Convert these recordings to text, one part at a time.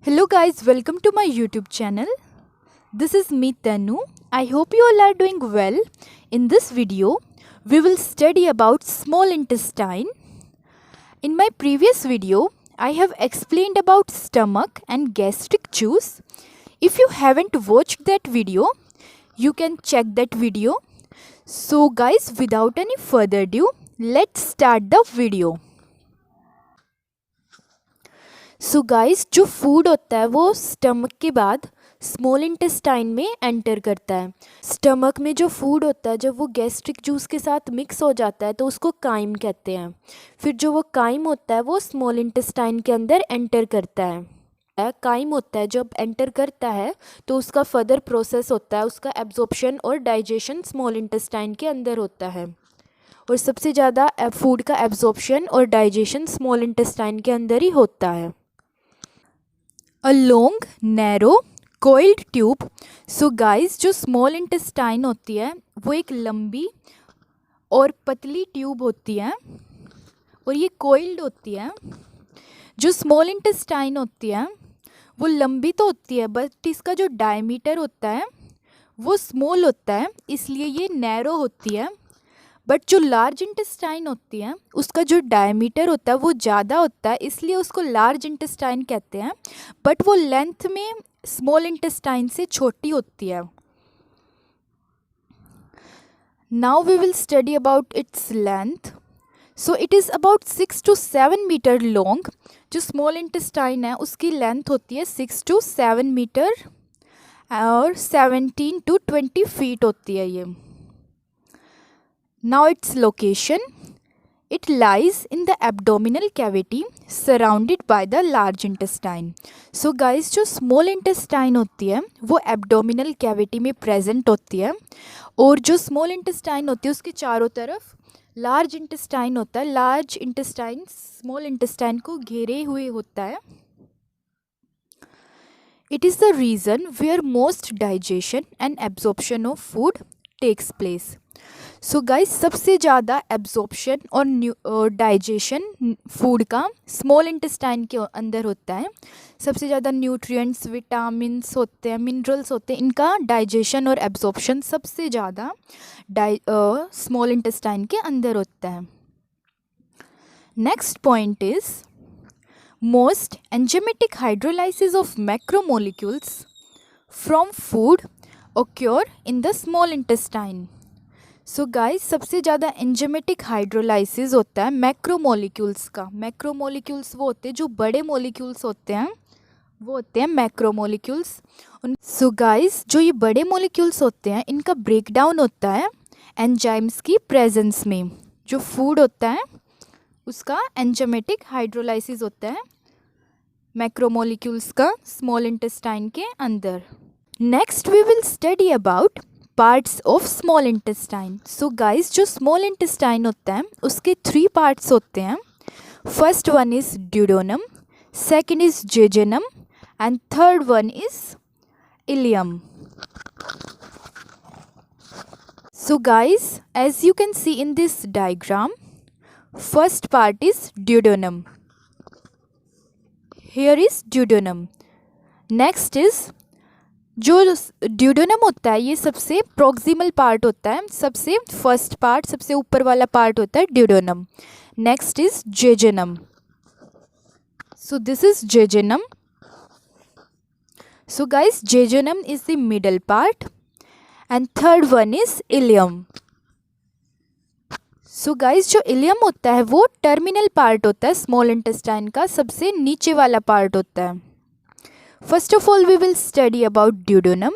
Hello guys, welcome to my YouTube channel. This is me Tanu. I hope you all are doing well. In this video, we will study about small intestine. In my previous video, I have explained about stomach and gastric juice. If you haven't watched that video, you can check that video. So guys, without any further ado, let's start the video. So guys जो food होता है वो stomach के बाद small intestine में enter करता है। Stomach में जो फूड होता है जब वो गैस्ट्रिक जूस के साथ मिक्स हो जाता है तो उसको काइम कहते हैं। फिर जो वो काइम होता है वो स्मॉल इंटेस्टाइन के अंदर एंटर करता है। काइम होता है जब एंटर करता है तो उसका फर्दर प्रोसेस होता है, उसका एब्जॉर्प्शन और डाइजेशन स्मॉल इंटेस्टाइन के अंदर होता है। और सबसे ज़्यादा फूड का एब्जॉर्प्शन और डाइजेशन स्मॉल इंटेस्टाइन के अंदर ही होता है। A long narrow coiled tube. So guys जो स्मॉल इंटेस्टाइन होती है वो एक लंबी और पतली ट्यूब होती है और ये कोइल्ड होती है। जो स्मॉल इंटेस्टाइन होती है वो लंबी तो होती है बट इसका जो डायमीटर होता है वो स्मॉल होता है, इसलिए ये नैरो होती है। बट जो लार्ज इंटेस्टाइन होती है उसका जो डायमीटर होता है वो ज़्यादा होता है, इसलिए उसको लार्ज इंटेस्टाइन कहते हैं। बट वो लेंथ में स्मॉल इंटेस्टाइन से छोटी होती है। Now we will study about its length. So it is about 6 to 7 metre long. जो स्मॉल इंटेस्टाइन है उसकी लेंथ होती है 6 to 7 मीटर और 17 to 20 फीट होती है ये। Now its location, it lies in the abdominal cavity surrounded by the large intestine. So guys जो small intestine होती है वो abdominal cavity में present होती है और जो small intestine होती है उसके चारों तरफ large intestine होता है। large intestine small intestine को घेरे हुए होता है। It is the region where most digestion and absorption of food takes place. So guys सबसे ज़्यादा एब्जॉर्प्शन और डाइजेशन फूड का स्मॉल इंटेस्टाइन के अंदर होता है। सबसे ज़्यादा न्यूट्रिएंट्स, विटामिन्स होते हैं, मिनरल्स होते हैं, इनका डाइजेशन और एब्जॉर्प्शन सबसे ज़्यादा स्मॉल इंटेस्टाइन के अंदर होता है। Next point is most enzymatic hydrolysis of macromolecules from food occur in the small intestine. So guys सबसे ज़्यादा एंजाइमेटिक हाइड्रोलाइसिस होता है मैक्रोमोलिक्यूल्स का। मैक्रोमोलिक्यूल्स वो होते हैं जो बड़े मोलिक्यूल्स होते हैं वो होते हैं मैक्रोमोलिक्यूल्स। सो गाइस जो ये बड़े मोलिक्यूल्स होते हैं इनका ब्रेकडाउन होता है एंजाइम्स की प्रेजेंस में। जो फूड होता है उसका एंजाइमेटिक हाइड्रोलाइसिस होता है मैक्रोमोलिक्यूल्स का स्मॉल इंटेस्टाइन के अंदर। Next we will study about parts of small intestine. So guys जो स्मॉल इंटेस्टाइन होता है उसके 3 पार्ट्स होते हैं। First one is duodenum, second is jejunum and third one is ileum. So guys as you can see in this diagram, first part is duodenum. Here is duodenum. Next is जो duodenum होता है ये सबसे proximal part होता है, सबसे first part, सबसे ऊपर वाला पार्ट होता है duodenum. Next is jejunum. So this is jejunum. So guys jejunum is the middle part and third one is ileum. So guys जो इलियम होता है वो टर्मिनल पार्ट होता है स्मॉल इंटेस्टाइन का, सबसे नीचे वाला पार्ट होता है। First of all, we will study about duodenum.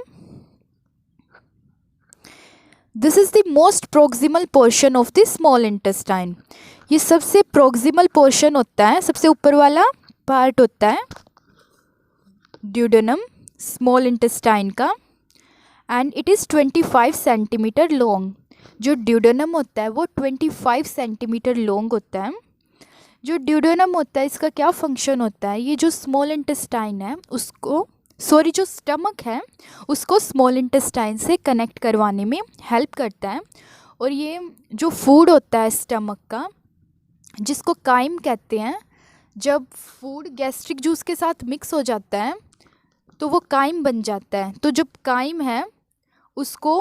This is the most proximal portion of the small intestine. ये सबसे proximal portion होता है, सबसे ऊपर वाला पार्ट होता है duodenum small intestine का and it is 25 centimetre long. जो duodenum होता है वो 25 सेंटीमीटर long होता है। जो ड्यूडेनम होता है इसका क्या फंक्शन होता है, ये जो स्मॉल इंटेस्टाइन है उसको जो स्टमक है उसको स्मॉल इंटेस्टाइन से कनेक्ट करवाने में हेल्प करता है। और ये जो फूड होता है स्टमक का जिसको काइम कहते हैं, जब फूड गैस्ट्रिक जूस के साथ मिक्स हो जाता है तो वो काइम बन जाता है। तो जब काइम है उसको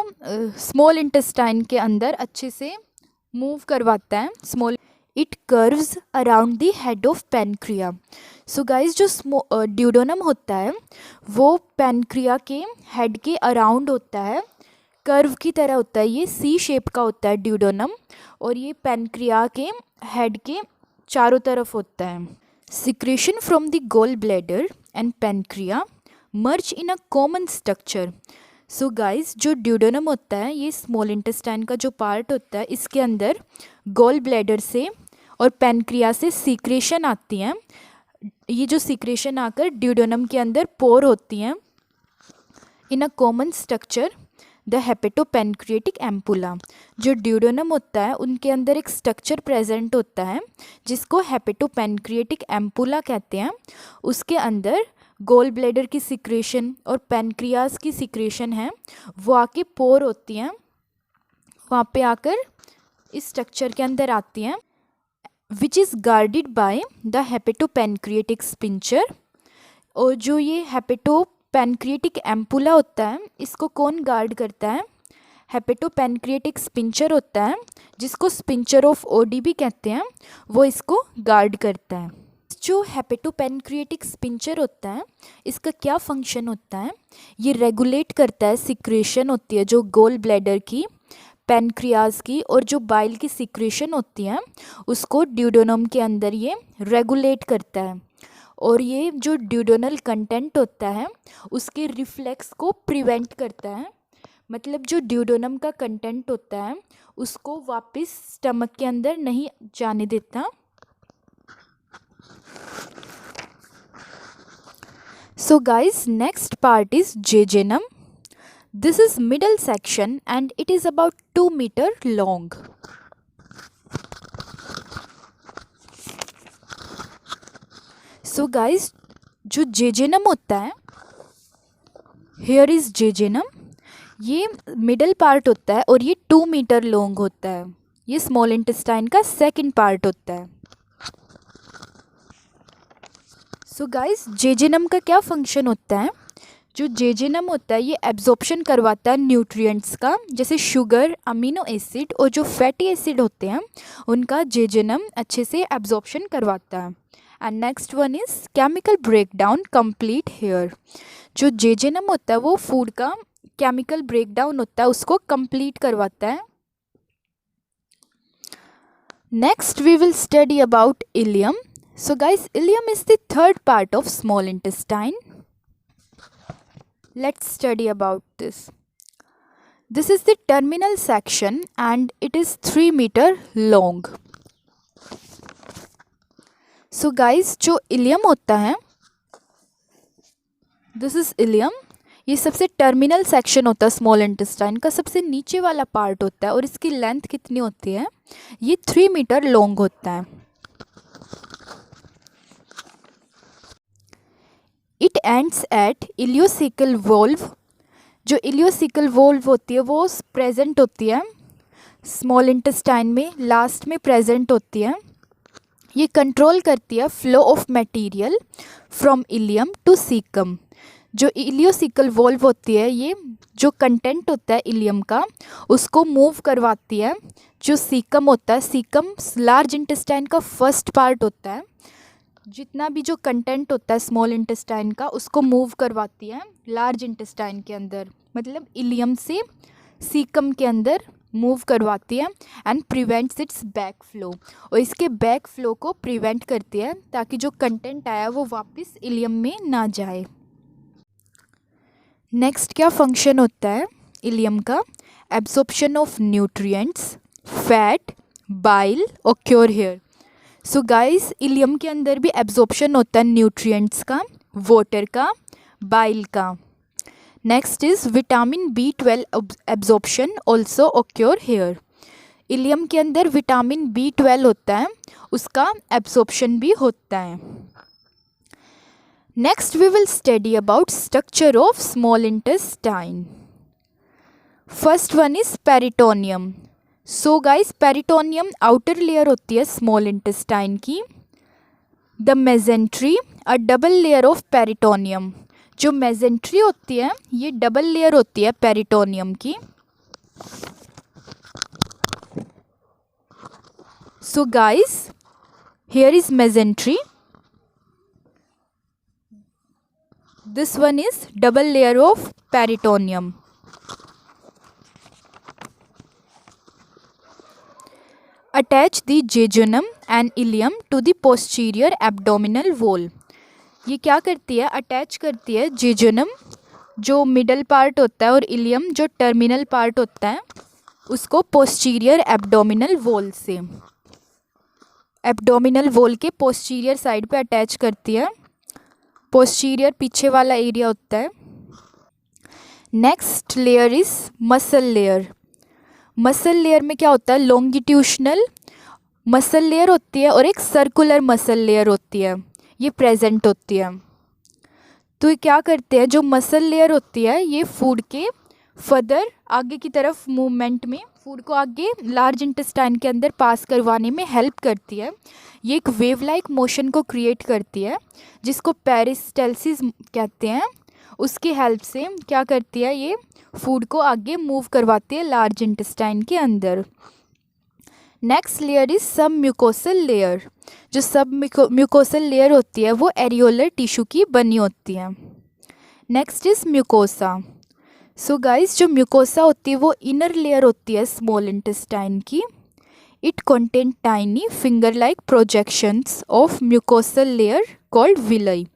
स्मॉल इंटेस्टाइन के अंदर अच्छे से मूव करवाता है। Small it curves around the head of pancreas. So guys जो ड्यूडेनम होता है वो पैनक्रिया के हेड के अराउंड होता है, कर्व की तरह होता है। ये सी शेप का होता है ड्यूडेनम, और ये पैनक्रिया के हेड के चारों तरफ होता है। Secretion from the gall bladder and pancreas merge in a common structure. So guys जो ड्यूडेनम होता है ये स्मॉल इंटेस्टाइन का जो पार्ट होता है, इसके अंदर गोल ब्लैडर से और पैनक्रिया से सीक्रेशन आती हैं। ये जो सीक्रेशन आकर ड्यूडेनम के अंदर पोर होती हैं in a common structure the hepatopancreatic ampulla. जो ड्यूडेनम होता है उनके अंदर एक स्ट्रक्चर प्रेजेंट होता है जिसको हेपेटोपेनक्रिएटिक एम्पुला कहते हैं। उसके अंदर गोल ब्लैडर की सिक्रेशन और पैनक्रियाज की सिक्रेशन है, वो आके पोर होती हैं, वहाँ पे आकर इस स्ट्रक्चर के अंदर आती हैं, which is guarded by the hepatopancreatic sphincter. और जो ये हेपेटोपेनक्रिएटिक एम्पुला होता है इसको कौन गार्ड करता है? हेपेटोपेनक्रिएटिक स्पिंचर होता है जिसको स्पिंचर ऑफ ओडी भी कहते हैं, वो इसको गार्ड करता है। जो हेपेटोपेनक्रिएटिक स्पिंचर होता है इसका क्या फंक्शन होता है? ये रेगुलेट करता है, सिक्रेशन होती है जो गोल ब्लैडर की, पैनक्रियाज की और जो बाइल की सिक्रेशन होती है उसको ड्यूडेनम के अंदर ये रेगुलेट करता है। और ये जो ड्यूडेनल कंटेंट होता है उसके रिफ्लेक्स को प्रिवेंट करता है। मतलब जो ड्यूडेनम का कंटेंट होता है उसको वापस स्टमक के अंदर नहीं जाने देता। So guys, next part is jejunum. This is middle section and it is about 2 meter long. So guys, जो jejunum होता है, here is jejunum, ये मिडल पार्ट होता है और ये 2 मीटर लॉन्ग होता है। ये स्मॉल इंटेस्टाइन का सेकंड पार्ट होता है। सो गाइस जेजेनम का क्या फंक्शन होता है? जो जेजेनम होता है ये एब्जॉर्प्शन करवाता है न्यूट्रिएंट्स का, जैसे शुगर, अमीनो एसिड और जो फैटी एसिड होते हैं उनका जेजेनम अच्छे से एब्जॉर्प्शन करवाता है। And next one is chemical breakdown complete here. जो जेजेनम होता है वो फूड का केमिकल ब्रेकडाउन होता है उसको कंप्लीट करवाता है। Next we will study about ileum. So guys, ileum is the third part of small intestine. Let's study about this. This is the terminal section and it is 3 meter long. So guys, जो ileum होता है, this is ileum. ये सबसे terminal section होता है small intestine का, सबसे नीचे वाला पार्ट होता है और इसकी लेंथ कितनी होती है? ये 3 मीटर लॉन्ग होता है। It ends at ileocaecal valve. जो इलियोसिकल वोल्व होती है वो प्रेजेंट होती है स्मॉल इंटेस्टाइन में, लास्ट में प्रेजेंट होती है। ये कंट्रोल करती है flow of material from ileum to caecum. जो इलियोसिकल वोल्व होती है ये जो कंटेंट होता है इलियम का उसको मूव करवाती है। जो सीकम होता है, सीकम लार्ज इंटेस्टाइन का फर्स्ट पार्ट होता है, जितना भी जो कंटेंट होता है स्मॉल इंटेस्टाइन का उसको मूव करवाती है लार्ज इंटेस्टाइन के अंदर, मतलब इलियम से सीकम के अंदर मूव करवाती है and prevents it's back flow. और इसके बैक फ्लो को प्रिवेंट करती है ताकि जो कंटेंट आया वो वापस इलियम में ना जाए। नेक्स्ट क्या फंक्शन होता है इलियम का? Absorption of nutrients, fat, bile और क्योर हेयर। सो गाइस इलियम के अंदर भी एब्जॉर्प्शन होता है न्यूट्रिएंट्स का, वाटर का, बाइल का। Next is vitamin B12 absorption also occur here. Ileum के अंदर विटामिन B12 होता है, उसका एब्जॉर्प्शन भी होता है। Next we will study about structure of small intestine. First one is peritoneum. So guys peritoneum outer layer होती है स्मॉल इंटेस्टाइन की, the mesentery a double layer of peritoneum. जो मेजेंट्री होती है ये डबल लेयर होती है पेरिटोनियम की। So guys, here is mesentery. This one is double layer of peritoneum. Attach the jejunum and ileum to the posterior abdominal wall. ये क्या करती है? अटैच करती है जेजुनम जो मिडल पार्ट होता है और इलियम जो टर्मिनल पार्ट होता है उसको पोस्टीरियर एब्डोमिनल वॉल से, एब्डोमिनल वॉल के पोस्टीरियर साइड पे अटैच करती है। पोस्टीरियर पीछे वाला एरिया होता है। Next layer is muscle layer. Muscle layer में क्या होता है? लॉन्गिट्यूशनल मसल लेयर होती है और एक सर्कुलर मसल लेयर होती है, ये प्रेजेंट होती है। तो ये क्या करते हैं? जो मसल लेयर होती है ये फूड के फर्दर आगे की तरफ मूवमेंट में, फूड को आगे लार्ज इंटेस्टाइन के अंदर पास करवाने में हेल्प करती है। ये एक वेव लाइक मोशन को क्रिएट करती है जिसको पेरिस्टैल्सिस कहते हैं। उसकी हेल्प से क्या करती है? ये फूड को आगे मूव करवाती है लार्ज इंटेस्टाइन के अंदर। नेक्स्ट लेयर इज सब म्यूकोसल लेयर। जो सब म्यूकोसल लेयर होती है वो एरियोलर टिश्यू की बनी होती है। Next is mucosa. So guys, जो म्यूकोसा होती है वो इनर लेयर होती है स्मॉल इंटेस्टाइन की। It contain tiny finger like projections of mucosal layer called villi.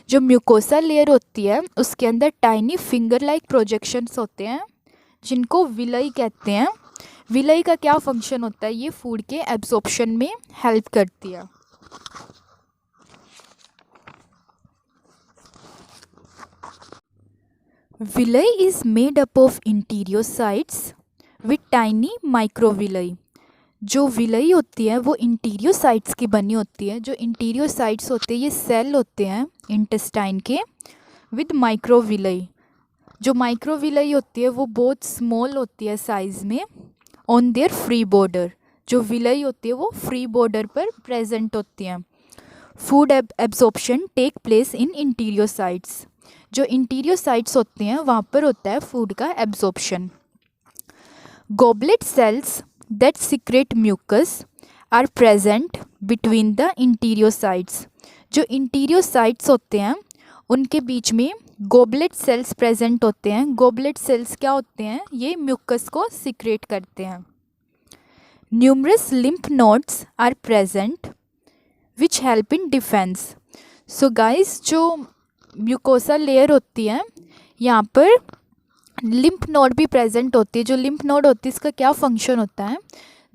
जो म्यूकोसा लेयर होती है उसके अंदर टाइनी फिंगर लाइक प्रोजेक्शंस होते हैं जिनको विलाई कहते हैं। विलाई का क्या फंक्शन होता है? ये फूड के एब्जॉर्प्शन में हेल्प करती है। Villi is made up of enterocytes with tiny microvilli. जो विलाई होती है वो इंटीरियोसाइट्स की बनी होती है। जो इंटीरियोसाइट्स होते हैं ये सेल होते हैं इंटेस्टाइन के विद माइक्रोविलाई। जो माइक्रोविलाई होती है वो बहुत स्मॉल होती है साइज़ में ऑन देयर फ्री बॉर्डर। जो विलाई होती है वो फ्री बॉर्डर पर प्रेजेंट होती हैं। Food absorption take place in enterocytes. जो इंटीरियोसाइट्स होते हैं वहाँ पर होता है फूड का absorption. Goblet cells that secrete mucus are present between the इंटीरियोसाइट्स। जो इंटीरियोसाइट्स होते हैं उनके बीच में गोबलेट सेल्स प्रेजेंट होते हैं। गोबलेट सेल्स क्या होते हैं? ये म्यूकस को सिक्रेट करते हैं। Numerous lymph nodes are present which help in defence. So guys, जो म्यूकोसा लेयर होती है यहाँ पर लिम्फ नोड भी प्रेजेंट होती है। जो लिम्फ नोड होती है इसका क्या फंक्शन होता है?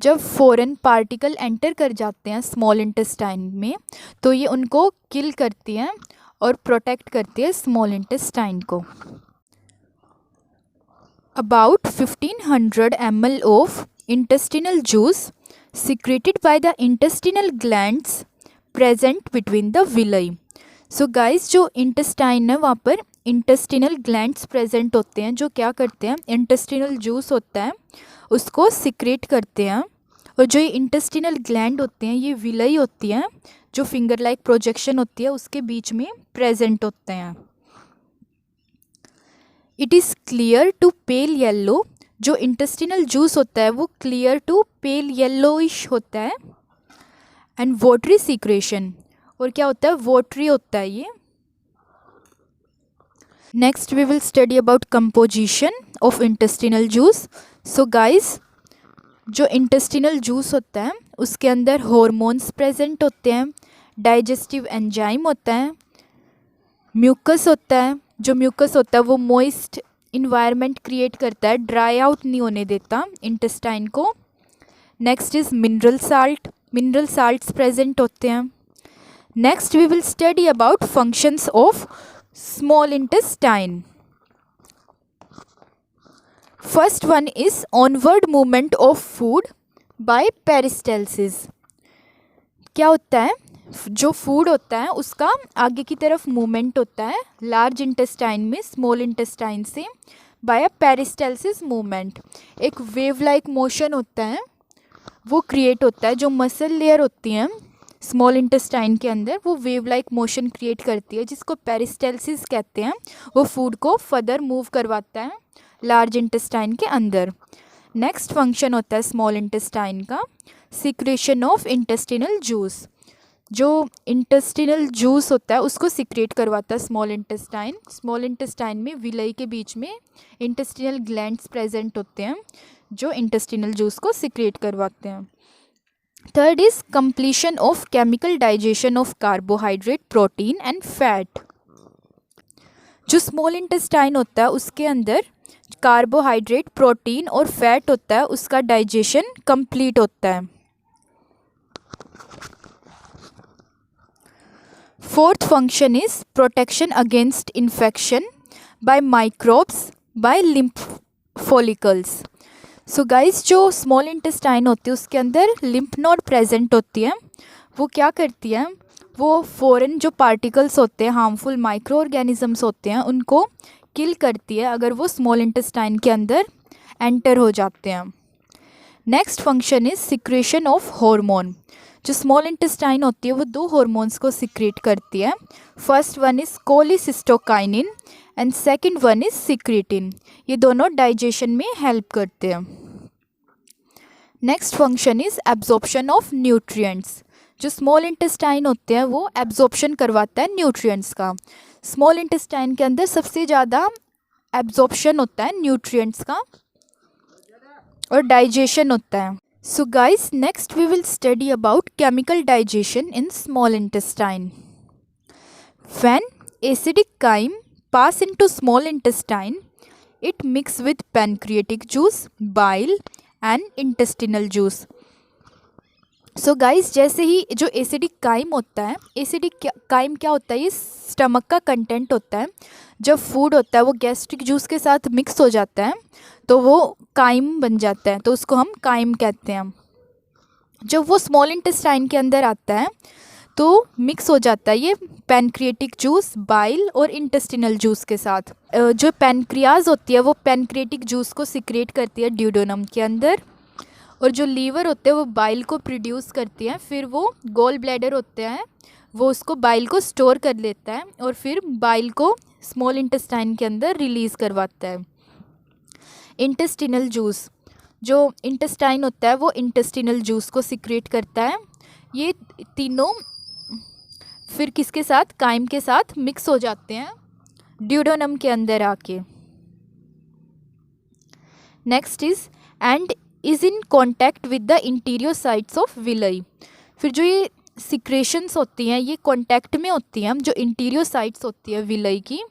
जब फॉरेन पार्टिकल एंटर कर जाते हैं स्मॉल इंटेस्टाइन में तो ये उनको किल करती हैं और प्रोटेक्ट करती है स्मॉल इंटेस्टाइन को। About 1500 ml of intestinal juice secreted by the intestinal glands present between the villi. So guys, जो इंटेस्टाइन है वहाँ पर इंटेस्टिनल ग्लैंड्स प्रेजेंट होते हैं जो क्या करते हैं? इंटेस्टिनल जूस होता है उसको सिक्रेट करते हैं। और जो ये इंटेस्टिनल ग्लैंड होते हैं ये विलाई होती हैं जो फिंगर लाइक प्रोजेक्शन होती है उसके बीच में प्रेजेंट होते हैं। It is clear to pale yellow. जो इंटेस्टिनल जूस होता है वो क्लियर टू पेल येलोइश होता है। एंड वाटरी सीक्रेशन, और क्या होता है? वाटरी होता है ये। Next we will study about composition of intestinal juice. So guys, जो इंटेस्टिनल जूस होता है उसके अंदर हॉर्मोन्स प्रेजेंट होते हैं, डाइजेस्टिव एंजाइम होता है, म्यूकस होता है। जो म्यूकस होता है वो मॉइस्ट इन्वायरमेंट क्रिएट करता है, ड्राई आउट नहीं होने देता इंटेस्टाइन को। Next is mineral salt. Mineral salts present होते हैं। Next we will study about functions of small intestine. First one is onward movement of food by peristalsis. क्या होता है? जो फूड होता है उसका आगे की तरफ मूवमेंट होता है लार्ज इंटेस्टाइन में स्मॉल इंटेस्टाइन से बाय अ पेरिस्टैल्सिस मूवमेंट। एक वेव लाइक मोशन होता है वो क्रिएट होता है। जो मसल लेयर होती हैं स्मॉल इंटेस्टाइन के अंदर वो वेव लाइक मोशन क्रिएट करती है जिसको पेरिस्टेल्सिस कहते हैं। वो फूड को फर्दर मूव करवाता है लार्ज इंटेस्टाइन के अंदर। नेक्स्ट फंक्शन होता है स्मॉल इंटेस्टाइन का सिक्रेशन ऑफ इंटेस्टिनल जूस। जो इंटेस्टिनल जूस होता है उसको सिक्रेट करवाता है स्मॉल इंटेस्टाइन। स्मॉल इंटेस्टाइन में विलाई के बीच में इंटेस्टिनल ग्लैंड्स प्रेजेंट होते हैं जो इंटेस्टिनल जूस को सिक्रेट करवाते हैं। Third is completion of chemical digestion of carbohydrate, protein and fat. जो स्मॉल इंटेस्टाइन होता है उसके अंदर कार्बोहाइड्रेट, प्रोटीन और फैट होता है, उसका डाइजेशन कंप्लीट होता है। Fourth function is protection against infection by microbes by lymph follicles. So guys, जो स्मॉल इंटेस्टाइन होती है उसके अंदर लिम्फ नोड प्रेजेंट होती है। वो क्या करती है, वो फॉरेन जो पार्टिकल्स होते हैं, हार्मफुल माइक्रो ऑर्गेनिजम्स होते हैं, उनको किल करती है अगर वो स्मॉल इंटेस्टाइन के अंदर एंटर हो जाते हैं। Next function is secretion of hormone. जो स्मॉल इंटेस्टाइन होती है वो दो हार्मोन्स को सिक्रेट करती है। First one is cholecystokinin and second one is secretin. ये दोनों डाइजेशन में हेल्प करते हैं। Next function is absorption of nutrients. जो स्मॉल इंटेस्टाइन होते हैं वो एब्जॉर्प्शन करवाता है न्यूट्रिएंट्स का। स्मॉल इंटेस्टाइन के अंदर सबसे ज़्यादा एब्जॉर्प्शन होता है न्यूट्रिएंट्स का और डाइजेशन होता है। So guys, next we will study about chemical digestion in small intestine. When acidic chyme pass into small intestine, it mix with pancreatic juice, bile and intestinal juice. So guys, जैसे ही जो acidic crime होता है, acidic crime क्या होता है, ये stomach का content होता है। जब फूड होता है वो गैस्ट्रिक जूस के साथ मिक्स हो जाता है तो वो काइम बन जाता है, तो उसको हम काइम कहते हैं। जब वो स्मॉल इंटेस्टाइन के अंदर आता है तो मिक्स हो जाता है ये पैनक्रिएटिक जूस, बाइल और इंटेस्टिनल जूस के साथ। जो पैनक्रियाज होती है वो पैनक्रिएटिक जूस को सिक्रेट करती है ड्यूडेनम के अंदर, और जो लीवर होते हैं वो बाइल को प्रोड्यूस करती है। फिर वो गॉल ब्लैडर होते हैं, वो उसको बाइल को स्टोर कर लेता है और फिर बाइल को स्मॉल इंटेस्टाइन के अंदर रिलीज़ करवाता है। इंटेस्टिनल जूस, जो इंटेस्टाइन होता है वो इंटेस्टिनल जूस को सिक्रेट करता है। ये तीनों फिर किसके साथ, काइम के साथ मिक्स हो जाते हैं ड्यूडेनम के अंदर आके। Next is and is in contact with the interior sides of villi. फिर जो ये सिक्रेशंस होती हैं ये कॉन्टैक्ट में होती हैं जो इंटीरियर साइड्स होती है विलाई की।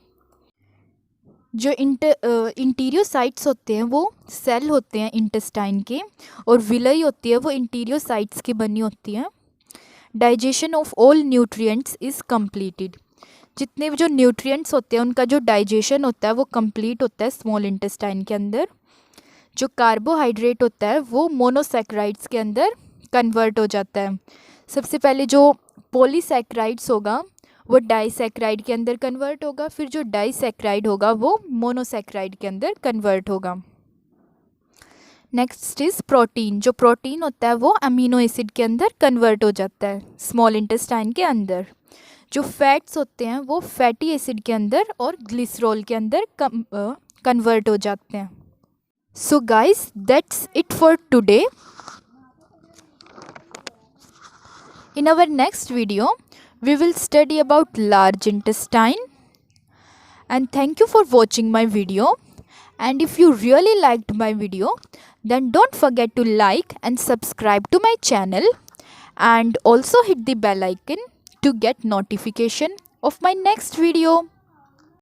जो इंटीरियर साइट्स होते हैं वो सेल होते हैं इंटेस्टाइन के, और विलाई होती है वो इंटीरियर साइट्स की बनी होती है। Digestion of all nutrients is completed. जितने भी जो न्यूट्रिएंट्स होते हैं उनका जो डाइजेशन होता है वो कंप्लीट होता है स्मॉल इंटेस्टाइन के अंदर। जो कार्बोहाइड्रेट होता है वो मोनोसैकेराइड्स के अंदर कन्वर्ट हो जाता है। सबसे पहले जो पॉलीसैकेराइड्स होगा वो डाइसैकेराइड के अंदर कन्वर्ट होगा, फिर जो डाइसैकेराइड होगा वो मोनोसैकेराइड के अंदर कन्वर्ट होगा। Next is protein. जो प्रोटीन होता है वो अमीनो एसिड के अंदर कन्वर्ट हो जाता है स्मॉल इंटेस्टाइन के अंदर। जो फैट्स होते हैं वो फैटी एसिड के अंदर और ग्लिसरॉल के अंदर कन्वर्ट हो जाते हैं। So guys, that's it for today. In our next video, we will study about large intestine. And thank you for watching my video. And if you really liked my video, then don't forget to like and subscribe to my channel. And also hit the bell icon to get notification of my next video.